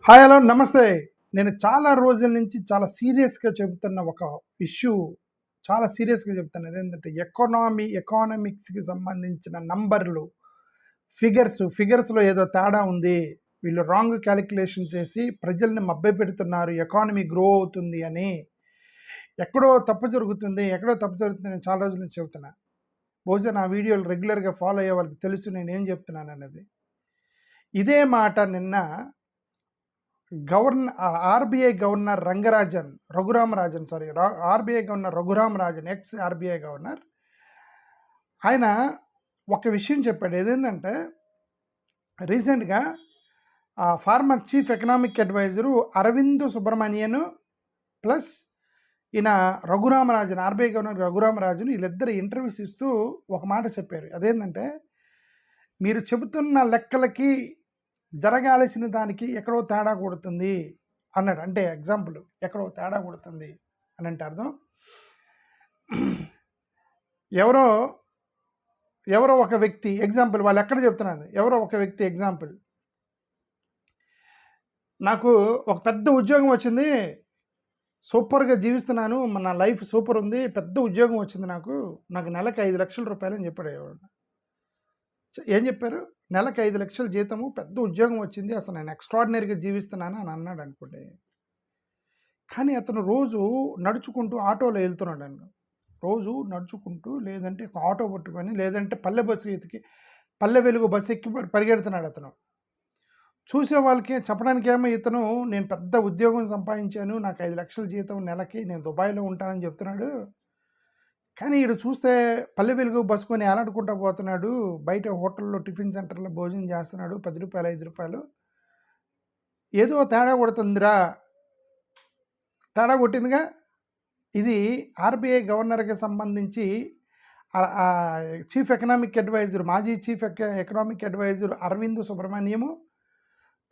Hi hello నమస్తే. నేను చాలా రోజుల నుంచి చాలా సీరియస్‌గా చెబుతున్న ఒక ఇష్యూ చాలా సీరియస్‌గా చెప్తున్నా. అదేంటంటే ఎకానమిక్స్‌కి సంబంధించిన నంబర్‌లు, ఫిగర్స్‌లో ఏదో తేడా ఉంది. వీళ్ళు రాంగ్ కాలిక్యులేషన్స్ ఏసి ప్రజల్ని మభ్యపెడుతున్నారు. ఎకానమీ గ్రో అవుతుంది అని. ఎక్కడో తప్పు జరుగుతుంది నేను చాలా రోజుల నుంచి చెబుతున్నా. బహుశా నా వీడియోలు రెగ్యులర్‌గా ఫాలో అయ్యే వాళ్ళకి తెలుసు నేనేం చెప్తున్నాననేది. ఇదే మాట నిన్న RBI governor RBI governor Raghuram Rajan, ex RBI governor, ఆయన ఒక విషయం చెప్పాడు. ఏదేంటంటే రీసెంట్గా former chief economic advisor Arvind Subramanian plus ఈయన రఘురామరాజన్, ఆర్బీఐ గవర్నర్ రఘురామరాజన్, వీళ్ళిద్దరు ఇంటర్వ్యూస్ ఇస్తూ ఒక మాట చెప్పారు. అదేంటంటే మీరు చెబుతున్న లెక్కలకి జరగాల్సిన దానికి ఎక్కడో తేడా కొడుతుంది అన్నాడు. అంటే ఎగ్జాంపుల్, ఎక్కడో తేడా కొడుతుంది అని అంటే అర్థం, ఎవరో ఒక వ్యక్తి ఎగ్జాంపుల్, వాళ్ళు ఎక్కడ చెప్తున్నారు, ఎవరో ఒక వ్యక్తి ఎగ్జాంపుల్, నాకు ఒక పెద్ద ఉద్యోగం వచ్చింది, సూపర్గా జీవిస్తున్నాను, నా లైఫ్ సూపర్ ఉంది, పెద్ద ఉద్యోగం వచ్చింది, నాకు నెలకు 5 లక్షల రూపాయలు అని చెప్పాడు. ఏం చెప్పారు? నెలకు 5 లక్షల జీతము, పెద్ద ఉద్యోగం వచ్చింది, అసలు నేను ఎక్స్ట్రాడినరీగా జీవిస్తున్నాను అని అన్నాడు అనుకోండి. కానీ అతను రోజు నడుచుకుంటూ ఆటోలో వెళ్తున్నాడు అన్న, రోజు నడుచుకుంటూ, లేదంటే ఒక ఆటో పట్టుకొని, లేదంటే పల్లె వెలుగు బస్సు ఎక్కి పరిగెడుతున్నాడు. అతను చూసే వాళ్ళకి చెప్పడానికి ఏమో ఇతను నేను పెద్ద ఉద్యోగం సంపాదించాను, నాకు 5 లక్షల జీతం నెలకి, నేను దుబాయ్లో ఉంటానని చెప్తున్నాడు. కానీ ఈడు చూస్తే పల్లె వెలుగు బస్సుకొని ఏలాడుకుంటూ పోతున్నాడు, బయట హోటల్లో టిఫిన్ సెంటర్లో భోజనం చేస్తున్నాడు, 10 రూపాయలు 5 రూపాయలు. ఏదో తేడా కొట్టిందిగా. ఇది ఆర్బీఐ గవర్నర్కి సంబంధించి చీఫ్ ఎకనామిక్ అడ్వైజర్, మాజీ chief economic adviser Arvind Subramanyam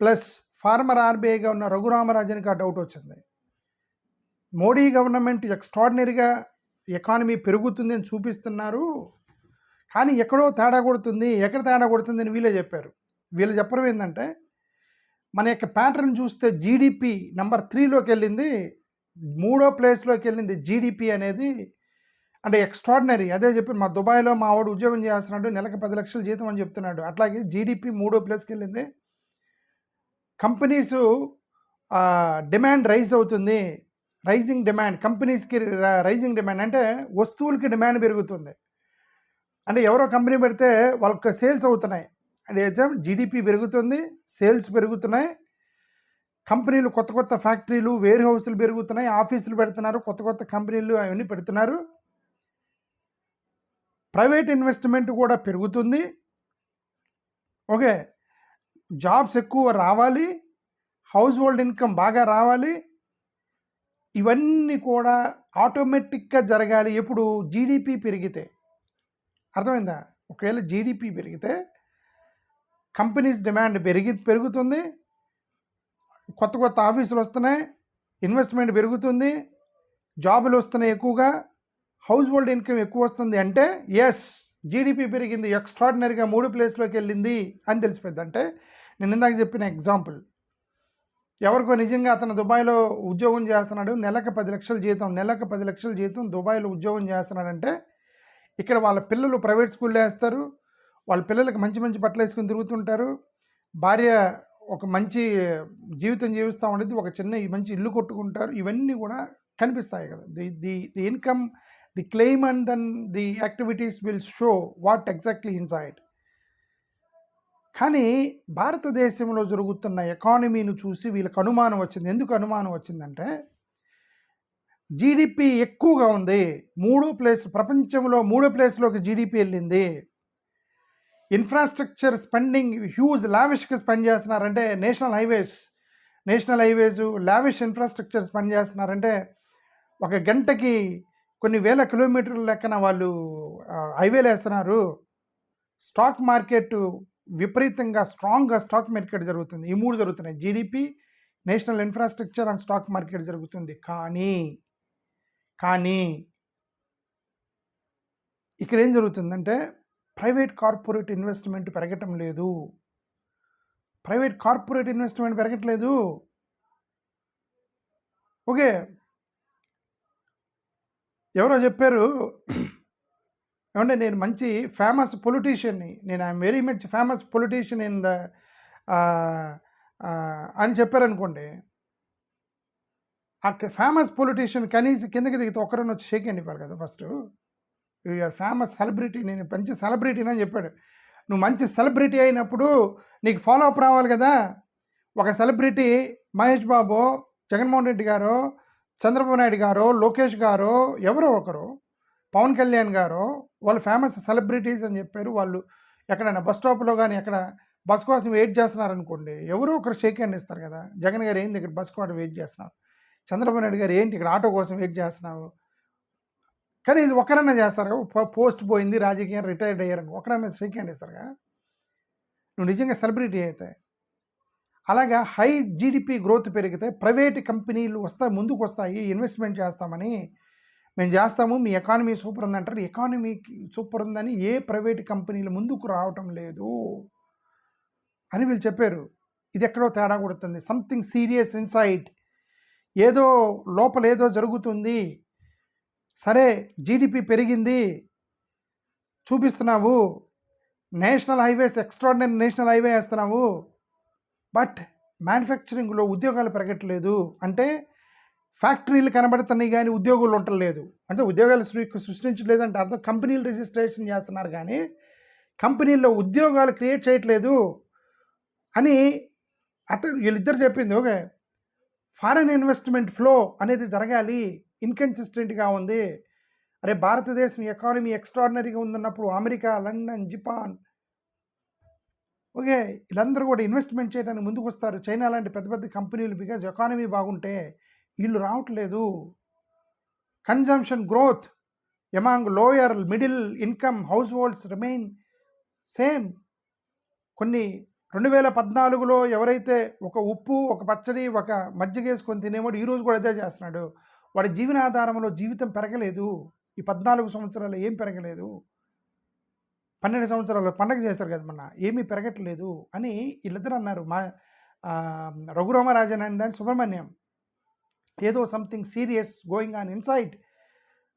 plus former RBI governor రఘురామరాజన్కి ఆ డౌట్ వచ్చింది. మోడీ గవర్నమెంట్ ఎక్స్ట్రాడినరీగా ఎకానమీ పెరుగుతుంది అని చూపిస్తున్నారు, కానీ ఎక్కడో తేడా కొడుతుంది. ఎక్కడ తేడా కొడుతుంది అని వీళ్ళే చెప్పారు. వీళ్ళు చెప్పడం ఏంటంటే, మన యొక్క ప్యాటర్న్ చూస్తే జీడిపి నెంబర్ 3లోకి వెళ్ళింది, 3వ ప్లేస్లోకి వెళ్ళింది జీడిపి అనేది. అంటే ఎక్స్ట్రాడినరీ. అదే చెప్పి మా దుబాయ్లో మా వాడు ఉద్యోగం చేస్తున్నాడు, నెలకు 10 లక్షల జీతం అని చెప్తున్నాడు. అట్లాగే జీడిపి 3వ ప్లేస్కి వెళ్ళింది. కంపెనీసు డిమాండ్ రైజ్ అవుతుంది, రైజింగ్ డిమాండ్, కంపెనీస్కి రైజింగ్ డిమాండ్ అంటే వస్తువులకి డిమాండ్ పెరుగుతుంది. అంటే ఎవరో కంపెనీ పెడితే వాళ్ళకి సేల్స్ అవుతున్నాయి, అంటే జీడిపి పెరుగుతుంది, సేల్స్ పెరుగుతున్నాయి, కంపెనీలు కొత్త ఫ్యాక్టరీలు, వేర్ హౌస్లు పెరుగుతున్నాయి, ఆఫీసులు పెడుతున్నారు, కొత్త కంపెనీలు అవన్నీ పెడుతున్నారు, ప్రైవేట్ ఇన్వెస్ట్మెంట్ కూడా పెరుగుతుంది. ఓకే, జాబ్స్ ఎక్కువ రావాలి, హౌస్ హోల్డ్ ఇన్కమ్ బాగా రావాలి, ఇవన్నీ కూడా ఆటోమేటిక్గా జరగాలి ఎప్పుడు? జీడిపి పెరిగితే. అర్థమైందా? ఒకవేళ జీడిపి పెరిగితే కంపెనీస్ డిమాండ్ పెరుగుతుంది, కొత్త ఆఫీసులు వస్తున్నాయి, ఇన్వెస్ట్మెంట్ పెరుగుతుంది, జాబులు వస్తున్నాయి ఎక్కువగా, హౌస్ హోల్డ్ ఇన్కమ్ ఎక్కువ వస్తుంది. అంటే ఎస్, జీడిపి పెరిగింది, ఎక్స్ట్రాడినరీగా 3 ప్లేస్లోకి వెళ్ళింది అని తెలిసిపోయింది. అంటే నేను ఇందాక చెప్పిన ఎగ్జాంపుల్, ఎవరికో నిజంగా అతను దుబాయ్లో ఉద్యోగం చేస్తున్నాడు, నెలకు 10 లక్షల జీతం దుబాయ్లో ఉద్యోగం చేస్తున్నాడంటే, ఇక్కడ వాళ్ళ పిల్లలు ప్రైవేట్ స్కూల్లో వేస్తారు, వాళ్ళ పిల్లలకి మంచి బట్టలు వేసుకుని తిరుగుతుంటారు, భార్య ఒక మంచి జీవితం జీవిస్తూ ఉండేది, ఒక మంచి ఇల్లు కొట్టుకుంటారు, ఇవన్నీ కూడా కనిపిస్తాయి కదా. The income, the claim and then the activities will show what exactly inside. కానీ భారతదేశంలో జరుగుతున్న ఎకానమీని చూసి వీళ్ళకి అనుమానం వచ్చింది. ఎందుకు అనుమానం వచ్చిందంటే, జీడిపి ఎక్కువగా ఉంది, ప్రపంచంలో 3వ ప్లేస్లోకి జీడిపి వెళ్ళింది, ఇన్ఫ్రాస్ట్రక్చర్ స్పెండింగ్ హ్యూజ్ లావిష్గా స్పెండ్ చేస్తున్నారంటే, national highways lavish infrastructure spend చేస్తున్నారంటే, ఒక గంటకి కొన్ని వేల కిలోమీటర్ల లెక్కన వాళ్ళు హైవేలు వేస్తున్నారు, స్టాక్ మార్కెట్ విపరీతంగా స్ట్రాంగ్గా స్టాక్ మార్కెట్ జరుగుతుంది. ఈ 3 జరుగుతున్నాయి, GDP, national infrastructure and stock market జరుగుతుంది. కానీ ఇక్కడ ఏం జరుగుతుందంటే, ప్రైవేట్ కార్పొరేట్ ఇన్వెస్ట్మెంట్ పెరగటం లేదు, ప్రైవేట్ కార్పొరేట్ ఇన్వెస్ట్మెంట్ పెరగట్లేదు. ఓకే, ఎవరో చెప్పారు, ఏమంటే నేను మంచి ఫేమస్ పొలిటీషియన్ని, నేను I'm very much famous politician in the అని చెప్పారనుకోండి, ఆ ఫేమస్ పొలిటీషియన్ కనీసం కిందకి దిగితే ఒక్కరన్నా వచ్చి షేక్ హ్యాండ్ ఇవ్వాలి కదా ఫస్ట్. యూఆర్ ఫేమస్ సెలబ్రిటీ, నేను మంచి సెలబ్రిటీని అని చెప్పాడు. నువ్వు మంచి సెలబ్రిటీ అయినప్పుడు నీకు ఫాలో అప్ రావాలి కదా. ఒక సెలబ్రిటీ మహేష్ బాబు, జగన్మోహన్ రెడ్డి గారు, చంద్రబాబు నాయుడు గారు, లోకేష్ గారు, ఎవరో ఒకరు, పవన్ కళ్యాణ్ గారు, వాళ్ళు ఫేమస్ సెలబ్రిటీస్ అని చెప్పారు. వాళ్ళు ఎక్కడైనా బస్ స్టాప్లో కానీ ఎక్కడ బస్ కోసం వెయిట్ చేస్తున్నారనుకోండి, ఎవరో ఒకరు షేక్ హ్యాండ్ ఇస్తారు కదా. జగన్ గారు ఏంది ఇక్కడ బస్ కోసం వెయిట్ చేస్తున్నారు, చంద్రబాబు నాయుడు గారు ఏంటి ఇక్కడ ఆటో కోసం వెయిట్ చేస్తున్నావు, కానీ ఇది ఒకరన్నా చేస్తారు. పోస్ట్ పోయింది, రాజకీయం రిటైర్డ్ అయ్యారని ఒకరన్నా షేక్ హ్యాండ్ ఇస్తారుగా నువ్వు నిజంగా సెలబ్రిటీ అయితే. అలాగా హై జీడిపి గ్రోత్ పెరిగితే ప్రైవేట్ కంపెనీలు ముందుకు వస్తాయి, ఇన్వెస్ట్మెంట్ చేస్తామని, మేము చేస్తాము, మీ ఎకానమీ సూపర్ ఉందంటారు. ఎకానమీకి సూపర్ ఉందని ఏ ప్రైవేట్ కంపెనీలు ముందుకు రావటం లేదు అని వీళ్ళు చెప్పారు. ఇది ఎక్కడో తేడా కొడుతుంది. సంథింగ్ సీరియస్ ఇన్సైట్, ఏదో లోపల ఏదో జరుగుతుంది. సరే, జీడిపి పెరిగింది చూపిస్తున్నావు, national highways extraordinary national highway వేస్తున్నావు, బట్ మ్యానుఫ్యాక్చరింగ్లో ఉద్యోగాలు పెరగట్లేదు. అంటే ఫ్యాక్టరీలు కనబడుతున్నాయి కానీ ఉద్యోగులు ఉండలేదు. అంటే ఉద్యోగాలు సృష్టించలేదు అంటే అర్థం కంపెనీలు రిజిస్ట్రేషన్ చేస్తున్నారు కానీ కంపెనీల్లో ఉద్యోగాలు క్రియేట్ చేయట్లేదు అని వీళ్ళిద్దరు చెప్పింది. ఓకే, ఫారెన్ ఇన్వెస్ట్మెంట్ ఫ్లో అనేది జరగాలి, ఇన్కన్సిస్టెంట్గా ఉంది. అరే భారతదేశం ఎకానమీ ఎక్స్ట్రాడినరీగా ఉందన్నప్పుడు అమెరికా, లండన్, జపాన్, ఓకే, వీళ్ళందరూ కూడా ఇన్వెస్ట్మెంట్ చేయడానికి ముందుకు వస్తారు. చైనా లాంటి పెద్ద పెద్ద కంపెనీలు, బికాజ్ ఎకానమీ బాగుంటే వీళ్ళు రావట్లేదు. Consumption growth among lower middle income house holds remain same. కొన్ని 2014లో ఎవరైతే ఒక ఉప్పు, ఒక పచ్చడి, ఒక మజ్జిగ వేసుకొని తినేవాడు ఈరోజు కూడా అదే చేస్తున్నాడు. వాడి జీవనాధారంలో జీవితం పెరగలేదు. ఈ 14 సంవత్సరాలు ఏం పెరగలేదు. 12 సంవత్సరాలు పండగ చేస్తారు కదా మొన్న, ఏమీ పెరగట్లేదు అని వీళ్ళిద్దరు అన్నారు. మా రఘురామరాజన్ అండ్ సుబ్రహ్మణ్యం, ఏదో something serious going on inside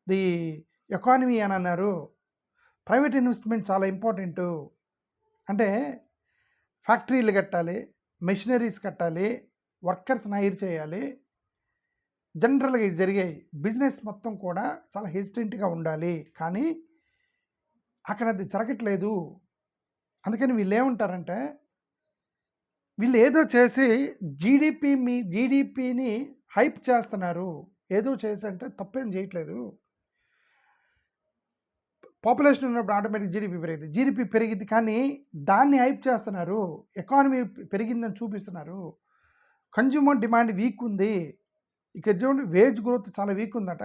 the economy అని అన్నారు. ప్రైవేట్ ఇన్వెస్ట్మెంట్ చాలా ఇంపార్టెంటు. అంటే ఫ్యాక్టరీలు కట్టాలి, మెషినరీస్ కట్టాలి, వర్కర్స్ని హైర్ చేయాలి. జనరల్గా ఇది జరిగాయి. బిజినెస్ మొత్తం కూడా చాలా హెసిటెంట్గా ఉండాలి, కానీ అక్కడ అది జరగట్లేదు. అందుకని వీళ్ళు ఏమంటారంటే, వీళ్ళు ఏదో చేసి జీడిపిని హైప్ చేస్తున్నారు. ఏదో చేసి అంటే తప్పేం చేయట్లేదు. పాపులేషన్ ఉన్నప్పుడు ఆటోమేటిక్ జీడిపి పెరిగింది, కానీ దాన్ని హైప్ చేస్తున్నారు. ఎకానమీ పెరిగిందని చూపిస్తున్నారు. కన్జ్యూమర్ డిమాండ్ వీక్ ఉంది. ఇక్కడ చూడండి, వేజ్ గ్రోత్ చాలా వీక్ ఉందట,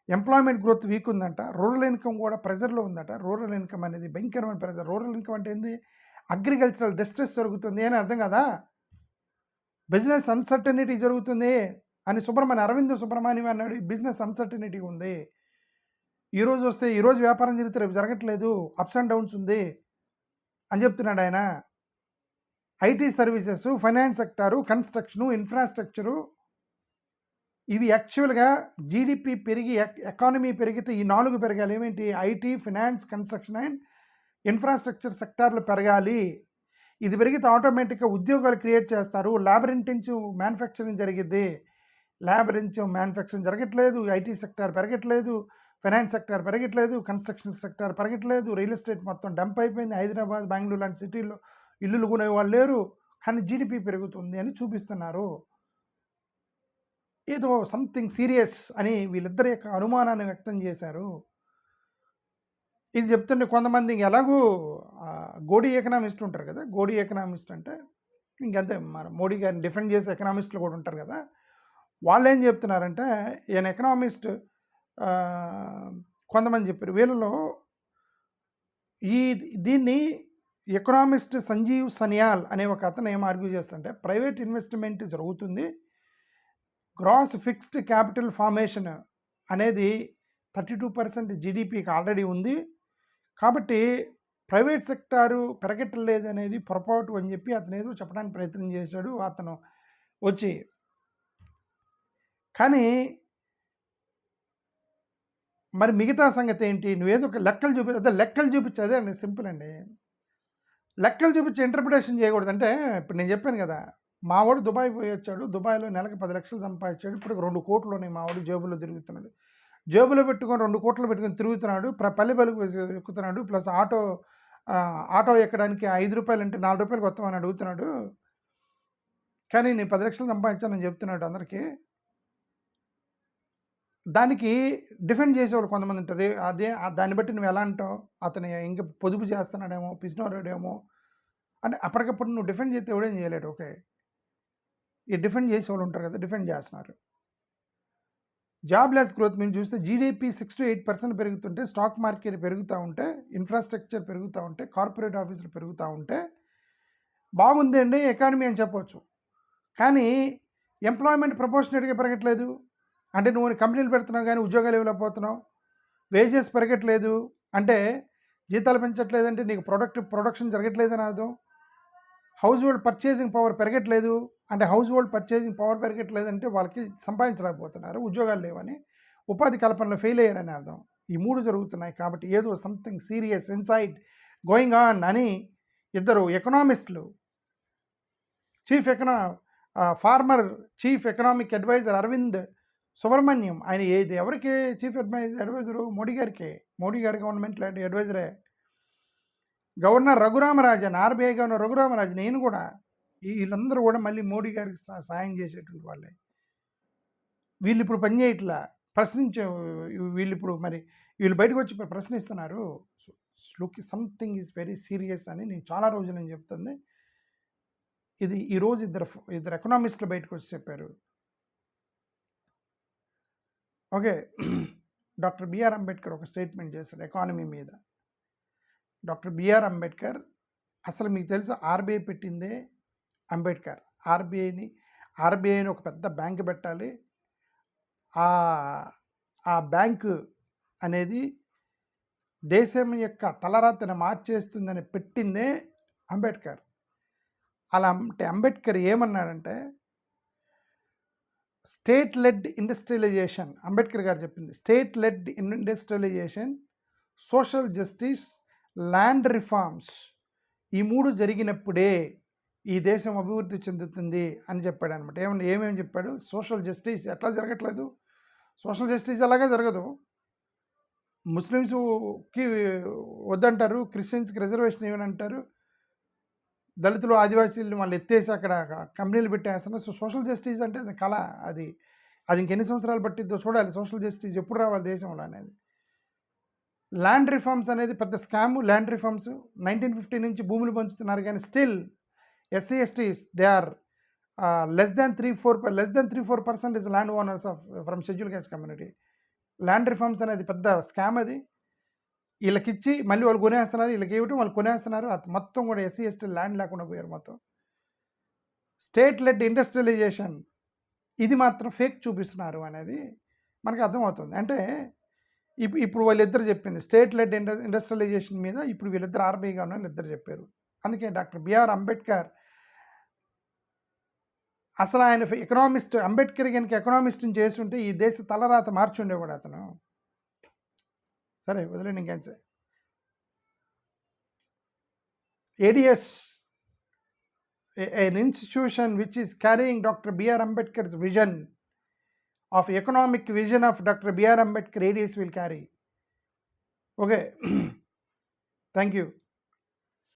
ఎంప్లాయ్మెంట్ గ్రోత్ వీక్ ఉందంట, రూరల్ ఇన్కమ్ కూడా ప్రెజర్లో ఉందట. రూరల్ ఇన్కమ్ అనేది భయంకరమైన ప్రెజర్. రూరల్ ఇన్కమ్ అంటే ఏంది? అగ్రికల్చరల్ డిస్ట్రెస్ జరుగుతుంది అని అర్థం కదా. బిజినెస్ అన్సర్టనిటీ జరుగుతుంది అని అరవింద్ సుబ్రహ్మణ్యం అన్నాడు. బిజినెస్ అన్సర్టనిటీ ఉంది. ఈరోజు వస్తే ఈరోజు వ్యాపారం జరిగితే రేపు జరగట్లేదు, అప్స్ అండ్ డౌన్స్ ఉంది అని చెప్తున్నాడు ఆయన. IT services, finance sector, construction, infrastructure, ఇవి యాక్చువల్గా జీడిపి పెరిగి ఎకానమీ పెరిగితే ఈ 4 పెరగాలి. ఏమేంటి? IT, finance, construction and infrastructure సెక్టార్లు పెరగాలి. ఇది పెరిగితే ఆటోమేటిక్గా ఉద్యోగాలు క్రియేట్ చేస్తారు. లేబర్ ఇంటెన్సివ్ మ్యానుఫ్యాక్చరింగ్ జరిగిద్ది. లేబర్ ఇంటెన్సివ్ మ్యానుఫ్యాక్చరింగ్ జరగట్లేదు, ఐటీ సెక్టార్ పెరగట్లేదు, ఫైనాన్స్ సెక్టార్ పెరగట్లేదు, కన్స్ట్రక్షన్ సెక్టార్ పెరగట్లేదు, రియల్ ఎస్టేట్ మొత్తం డంప్ అయిపోయింది. హైదరాబాద్, బెంగళూరు లాంటి సిటీల్లో ఇల్లులు కొనే వాళ్ళు లేరు, కానీ జీడిపి పెరుగుతుంది అని చూపిస్తున్నారు. ఏదో సంథింగ్ సీరియస్ అని వీళ్ళిద్దరి యొక్క అనుమానాన్ని వ్యక్తం చేశారు. ఇది చెప్తుంటే కొంతమంది ఎలాగూ గోడీ ఎకనామిస్ట్ ఉంటారు కదా. గోడీ ఎకనామిస్ట్ అంటే ఇంకంతే, మన మోడీ గారిని డిఫెండ్ చేసే ఎకనామిస్టులు కూడా ఉంటారు కదా. వాళ్ళు ఏం చెప్తున్నారంటే, ఈయన ఎకనామిస్ట్ కొంతమంది చెప్పారు. వీళ్ళలో దీన్ని ఎకనామిస్ట్ సంజీవ్ సన్యాల్ అనే ఒక అతను ఏం ఆర్గ్యూ చేస్తుంటే, ప్రైవేట్ ఇన్వెస్ట్మెంట్ జరుగుతుంది, గ్రాస్ ఫిక్స్డ్ క్యాపిటల్ ఫార్మేషన్ అనేది 32% జీడిపికి ఆల్రెడీ ఉంది, కాబట్టి ప్రైవేట్ సెక్టారు పెరగట్లేదు అనేది పొరపాటు అని చెప్పి అతను ఏదో చెప్పడానికి ప్రయత్నం చేశాడు అతను వచ్చి. కానీ మరి మిగతా సంగతి ఏంటి? నువ్వేదో ఒక లెక్కలు చూపించి అదే అండి, సింపుల్ అండి. లెక్కలు చూపించి ఇంటర్ప్రిటేషన్ చేయకూడదు. అంటే ఇప్పుడు నేను చెప్పాను కదా, మావాడు దుబాయ్ పోయి వచ్చాడు, దుబాయ్లో నెలకు 10 లక్షలు సంపాదించాడు, ఇప్పుడు 2 కోట్లు ఉన్నాయి మావాడు జేబులో తిరుగుతున్నాడు, జేబులో పెట్టుకొని 2 కోట్లు పెట్టుకొని తిరుగుతున్నాడు, పల్లె ఎక్కుతున్నాడు, ప్లస్ ఆటో ఎక్కడానికి 5 రూపాయలు అంటే 4 రూపాయలు వస్తామని అడుగుతున్నాడు, కానీ నేను 10 లక్షలు సంపాదించానని చెప్తున్నాడు అందరికీ. దానికి డిఫెండ్ చేసేవాళ్ళు కొంతమంది ఉంటారు. దాన్ని బట్టి నువ్వు ఎలా అంటావు, అతను ఇంకా పొదుపు చేస్తున్నాడేమో, పిసినోడేమో అంటే అప్పటికప్పుడు నువ్వు డిఫెండ్ చేస్తే ఎవడేం చేయలేడు. ఓకే, ఈ డిఫెండ్ చేసేవాళ్ళు ఉంటారు కదా, డిఫెండ్ చేస్తున్నారు. జాబ్లెస్ గ్రోత్ మేము చూస్తే జీడిపి 6 to 8% పెరుగుతుంటే, స్టాక్ మార్కెట్ పెరుగుతూ ఉంటే, ఇన్ఫ్రాస్ట్రక్చర్ పెరుగుతూ ఉంటే, కార్పొరేట్ ఆఫీసులు పెరుగుతూ ఉంటే బాగుంది అండి ఎకానమీ అని చెప్పవచ్చు. కానీ ఎంప్లాయ్మెంట్ ప్రపోర్షనేట్గా పెరగట్లేదు. అంటే నువ్వు కంపెనీలు పెడుతున్నావు కానీ ఉద్యోగాలు ఇవ్వలేకపోతున్నావు, వేజెస్ పెరగట్లేదు అంటే జీతాలు పెంచట్లేదు అంటే నీకు ప్రొడక్షన్ జరగట్లేదని అర్థం. హౌస్ హోల్డ్ పర్చేసింగ్ పవర్ పెరగట్లేదు అంటే హౌస్ హోల్డ్ పర్చేసింగ్ పవర్ పెరగట్లేదు అంటే వాళ్ళకి సంపాదించలేకపోతున్నారు, ఉద్యోగాలు లేవని, ఉపాధి కల్పనలో ఫెయిల్ అయ్యారని అర్థం. ఈ 3 జరుగుతున్నాయి. కాబట్టి ఏదో something serious inside going on అని ఇద్దరు ఎకనామిస్టులు, former chief economic adviser Arvind Subrahmanyam, ఆయన ఎవరికి చీఫ్ అడ్వైజరు? మోడీ గారి గవర్నమెంట్ లాంటి అడ్వైజరే. Governor Raghuram Rajan, RBI governor Raghuram Rajan, నేను కూడా, వీళ్ళందరూ కూడా మళ్ళీ మోడీ గారికి సాయం చేసేటువంటి వాళ్ళే. వీళ్ళు ఇప్పుడు పనిచేయట్లా, వీళ్ళు బయటకు వచ్చి ప్రశ్నిస్తున్నారు. Look, something is very serious అని నేను చాలా రోజులు నేను చెప్తుంది. ఇది ఈరోజు ఇద్దరు ఎకనామిస్టులు బయటకు వచ్చి చెప్పారు. ఓకే, డాక్టర్ బిఆర్ అంబేద్కర్ ఒక స్టేట్మెంట్ చేశాడు ఎకానమీ మీద. డాక్టర్ బిఆర్ అంబేద్కర్, అసలు మీకు తెలుసా ఆర్బీఐ పెట్టిందే అంబేద్కర్. ఆర్బీఐని ఒక పెద్ద బ్యాంకు పెట్టాలి, ఆ బ్యాంకు అనేది దేశం యొక్క తలరాతను మార్చేస్తుందని పెట్టిందే అంబేద్కర్. అలా అంటే అంబేద్కర్ ఏమన్నాడంటే, స్టేట్ లెడ్ ఇండస్ట్రియలైజేషన్, అంబేద్కర్ గారు చెప్పింది, state led industrialization, social justice, land reforms, ఈ 3 జరిగినప్పుడే ఈ దేశం అభివృద్ధి చెందుతుంది అని చెప్పాడు అనమాట. ఏమేమి చెప్పాడు? సోషల్ జస్టిస్ ఎట్లా జరగట్లేదు, సోషల్ జస్టిస్ అలాగే జరగదు. ముస్లిమ్స్కి వద్దంటారు, క్రిస్టియన్స్కి రిజర్వేషన్ ఏమని అంటారు, దళితులు ఆదివాసీలు వాళ్ళు ఎత్తేసి అక్కడ కంపెనీలు పెట్టేస్తున్నారు. సో సోషల్ జస్టిస్ అంటే అది కళ, అది ఇంకెన్ని సంవత్సరాలు పట్టిద్దో చూడాలి. సోషల్ జస్టిస్ ఎప్పుడు రావాలి దేశంలో అనేది. ల్యాండ్ రిఫార్మ్స్ అనేది పెద్ద స్కాము. ల్యాండ్ రిఫార్మ్స్ 1950 నుంచి భూములు పంచుతున్నారు, కానీ still SC STs they are less than 3-4% is land owners from schedule caste community. Land reforms అనేది పెద్ద స్కామ్. అది వీళ్ళకిచ్చి మళ్ళీ వాళ్ళు కొనేస్తున్నారు, వీళ్ళకి ఇవ్వటం వాళ్ళు కొనేస్తున్నారు. మొత్తం కూడా ఎస్సీ ఎస్టీ ల్యాండ్ లేకుండా పోయారు మొత్తం. స్టేట్ లెడ్ ఇండస్ట్రియలైజేషన్, ఇది మాత్రం ఫేక్ చూపిస్తున్నారు అనేది మనకు అర్థమవుతుంది. అంటే ఇప్పుడు వాళ్ళిద్దరు చెప్పింది స్టేట్ లెడ్ ఇండస్ట్రియలైజేషన్ మీద, ఇప్పుడు వీళ్ళిద్దరు ఆర్బీఐ గవర్నర్లు ఇద్దరు చెప్పారు. అందుకే డాక్టర్ బిఆర్ అంబేద్కర్, అసలు ఆయన ఎకనామిస్ట్, అంబేద్కర్ కనుక ఎకనామిస్ట్ని చేస్తుంటే ఈ దేశ తలరాత మార్చి ఉండేవాడు అతను. సరే వదిలేండి, ఇంకేం sir. ADS, an institution which is carrying Dr. B.R. Ambedkar's vision of economic vision of Dr. B.R. Ambedkar, ADS will carry. Okay, thank you.